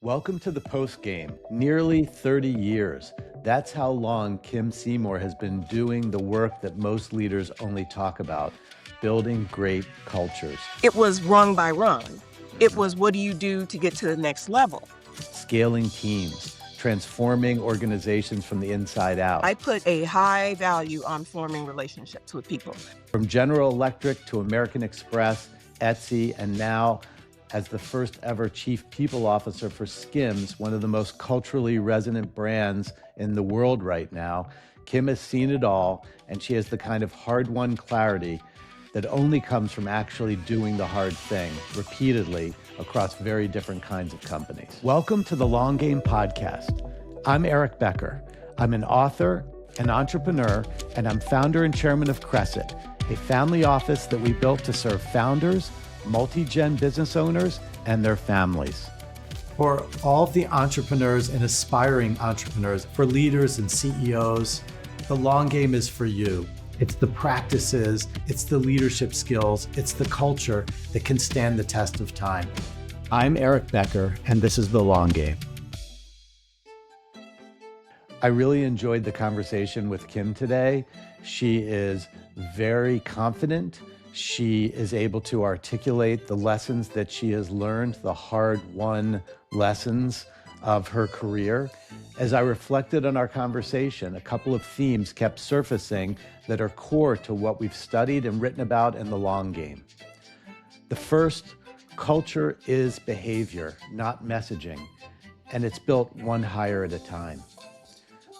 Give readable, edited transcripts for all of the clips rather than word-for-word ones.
Welcome to the Postgame. Nearly 30 years. That's how long Kim Seymour has been doing the work that most leaders only talk about, building great cultures, It was rung by rung. It was, what do you do to get to the next level? scaling teams, transforming organizations from the inside out. I put a high value on forming relationships with people. From General Electric to American Express, Etsy, and now as the first ever Chief People Officer for SKIMS, one of the most culturally resonant brands in the world right now, Kim has seen it all, and she has the kind of hard-won clarity that only comes from actually doing the hard thing repeatedly across very different kinds of companies. Welcome to the Long Game Podcast. I'm Eric Becker. I'm an author, an entrepreneur, and I'm founder and chairman of Crescent, a family office that we built to serve founders, multi-gen business owners, and their families. For all of the entrepreneurs and aspiring entrepreneurs, for leaders and CEOs, the long game is for you. It's the practices, it's the leadership skills, it's the culture that can stand the test of time. I'm Eric Becker, and this is The Long Game. I really enjoyed the conversation with Kim today. She is very confident. She is able to articulate the lessons that she has learned, the hard-won lessons of her career. As I reflected on our conversation, a couple of themes kept surfacing that are core to what we've studied and written about in the long game. The first, culture is behavior, not messaging, and it's built one hire at a time.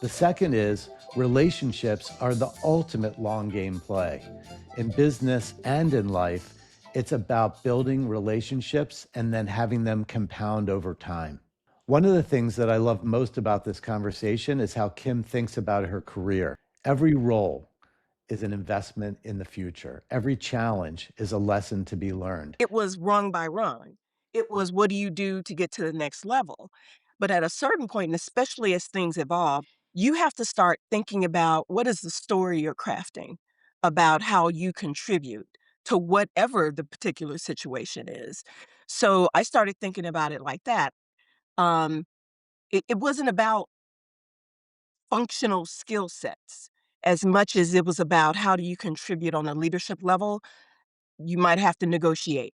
The second is relationships are the ultimate long game play. In business and in life, it's about building relationships and then having them compound over time. One of the things that I love most about this conversation is how Kim thinks about her career. Every role is an investment in the future. Every challenge is a lesson to be learned. It was rung by rung. It was, what do you do to get to the next level? But at a certain point, and especially as things evolve, you have to start thinking about what is the story you're crafting about how you contribute to whatever the particular situation is. So I started thinking about it like that. Um, it wasn't about functional skill sets as much as it was about how do you contribute on a leadership level. You might have to negotiate.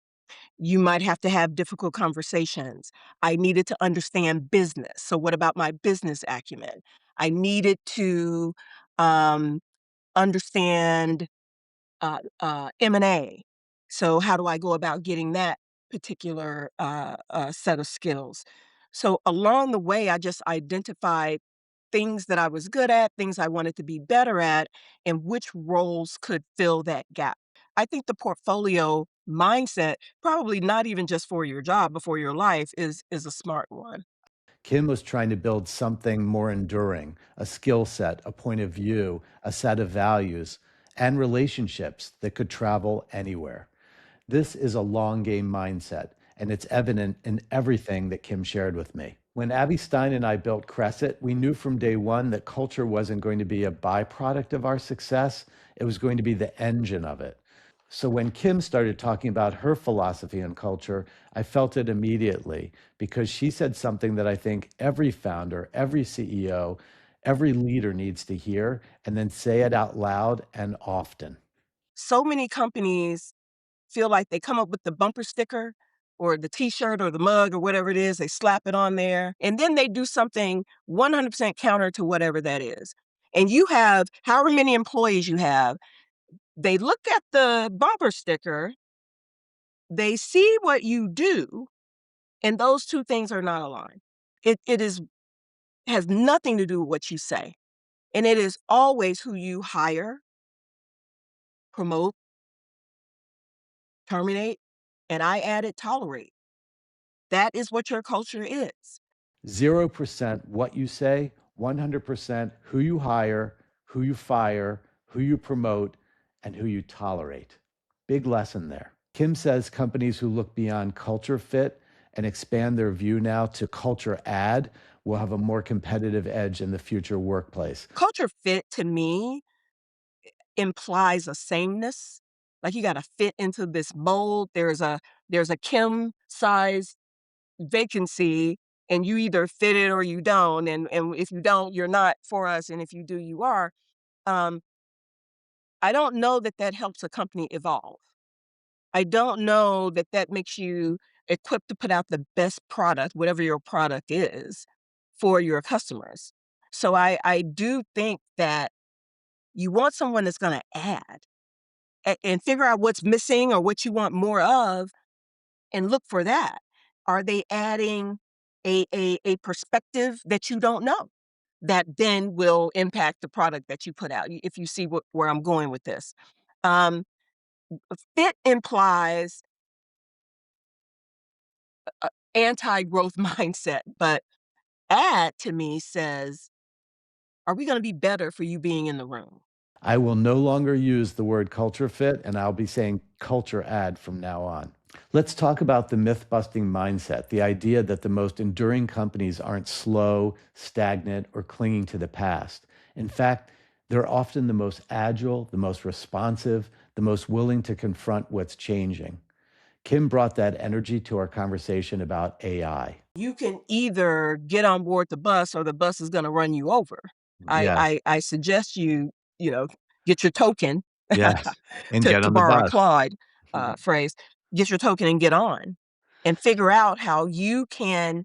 You might have to have difficult conversations. I needed to understand business. So what about my business acumen? I needed to um, understand M&A. So how do I go about getting that particular set of skills? So along the way, I just identified things that I was good at, things I wanted to be better at, and which roles could fill that gap. I think the portfolio mindset, probably not even just for your job, but for your life, is a smart one. Kim was trying to build something more enduring, a skill set, a point of view, a set of values, and relationships that could travel anywhere. This is a long game mindset, and it's evident in everything that Kim shared with me. When Abby Stein and I built Crescent, we knew from day one that culture wasn't going to be a byproduct of our success, it was going to be the engine of it. So when Kim started talking about her philosophy on culture, I felt it immediately because she said something that I think every founder, every CEO, every leader needs to hear and then say it out loud and often. So many companies feel like they come up with the bumper sticker or the t-shirt or the mug or whatever it is, they slap it on there, and then they do something 100% counter to whatever that is. And you have however many employees you have, they look at the bumper sticker, they see what you do, and those two things are not aligned. It is has nothing to do with what you say, and it is always who you hire, promote, terminate, and I added tolerate. That is what your culture is. 0% what you say, 100% who you hire, who you fire, who you promote, and who you tolerate. Big lesson there. Kim says companies who look beyond culture fit and expand their view now to culture add will have a more competitive edge in the future workplace. Culture fit to me implies a sameness. Like you gotta fit into this mold. There's a Kim size vacancy and you either fit it or you don't, and if you don't, you're not for us, and if you do, you are. Um, I don't know that that helps a company evolve. I don't know that that makes you equipped to put out the best product, whatever your product is, for your customers. So I do think that you want someone that's gonna add and figure out what's missing or what you want more of and look for that. Are they adding a perspective that you don't know that then will impact the product that you put out? If you see where I'm going with this. Um, Fit implies anti-growth mindset, but add to me says, "Are we gonna be better for you being in the room?" I will no longer use the word culture fit, and I'll be saying culture add from now on. Let's talk about the myth busting mindset, the idea that the most enduring companies aren't slow, stagnant, or clinging to the past. In fact, they're often the most agile, the most responsive, the most willing to confront what's changing. Kim brought that energy to our conversation about AI. You can either get on board the bus or the bus is gonna run you over. Yes, I suggest you, you know, get your token, yes, and get to on the borrow a bus. Claude, phrase, get your token and get on, and figure out how you can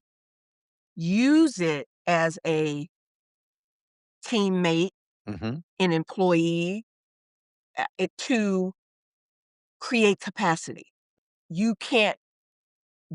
use it as a teammate, Mhm. an employee, to create capacity. You can't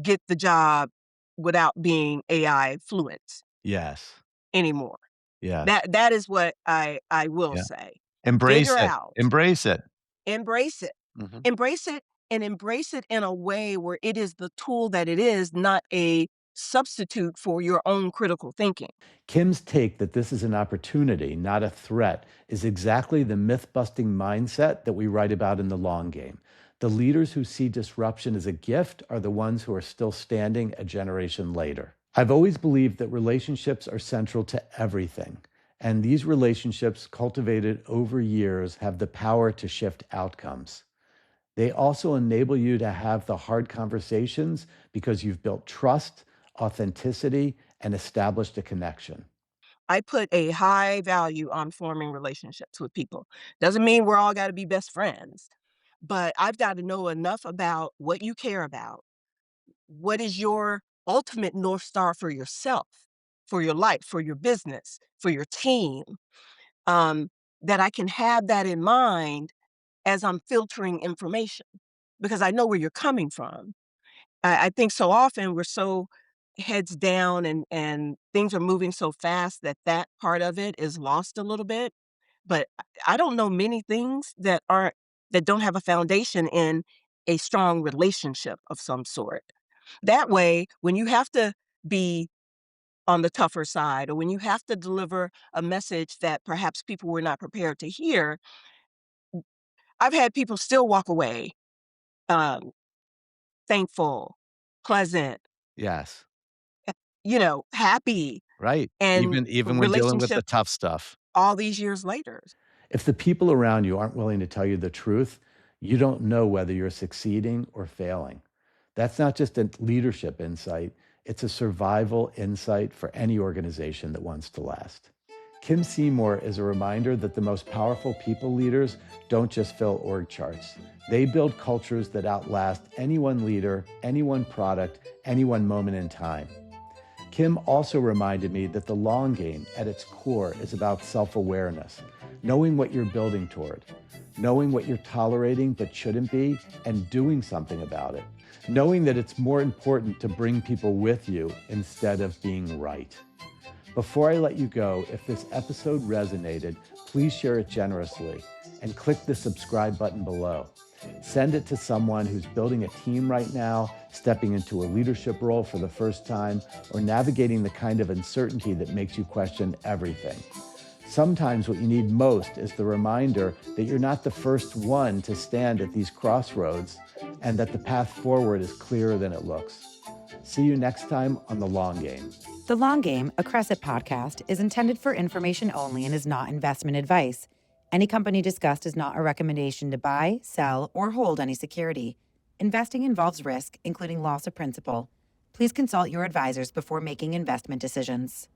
get the job without being AI fluent Yes, anymore. yes, That is what I will yeah. say. Embrace Figure it, out, embrace it. embrace it. Mhm. Embrace it and embrace it in a way where it is the tool that it is, not a substitute for your own critical thinking. Kim's take that this is an opportunity, not a threat, is exactly the myth busting mindset that we write about in The Long Game. The leaders who see disruption as a gift are the ones who are still standing a generation later. I've always believed that relationships are central to everything. And these relationships, cultivated over years, have the power to shift outcomes. They also enable you to have the hard conversations because you've built trust, authenticity, and established a connection. I put a high value on forming relationships with people. Doesn't mean we're all got to be best friends, but I've got to know enough about what you care about. What is your ultimate North Star for yourself, for your life, for your business, for your team? Um, that I can have that in mind as I'm filtering information because I know where you're coming from. I think so often we're so heads down and things are moving so fast that that part of it is lost a little bit. But I don't know many things that don't have a foundation in a strong relationship of some sort. That way, when you have to be on the tougher side or when you have to deliver a message that perhaps people were not prepared to hear, I've had people still walk away um, thankful, pleasant, Yes, happy, right. and Even when dealing with the relationship tough stuff. all these years later. If the people around you aren't willing to tell you the truth, you don't know whether you're succeeding or failing. That's not just a leadership insight, it's a survival insight for any organization that wants to last. Kim Seymour is a reminder that the most powerful people leaders don't just fill org charts. They build cultures that outlast any one leader, any one product, any one moment in time. Kim also reminded me that the long game at its core is about self awareness, knowing what you're building toward, knowing what you're tolerating but shouldn't be, and doing something about it, knowing that it's more important to bring people with you instead of being right. Before I let you go, if this episode resonated, please share it generously and click the subscribe button below. Send it to someone who's building a team right now, stepping into a leadership role for the first time, or navigating the kind of uncertainty that makes you question everything. Sometimes what you need most is the reminder that you're not the first one to stand at these crossroads and that the path forward is clearer than it looks. See you next time on The Long Game. The Long Game, a Crescent podcast, is intended for information only and is not investment advice. Any company discussed is not a recommendation to buy, sell, or hold any security. Investing involves risk, including loss of principal. Please consult your advisors before making investment decisions.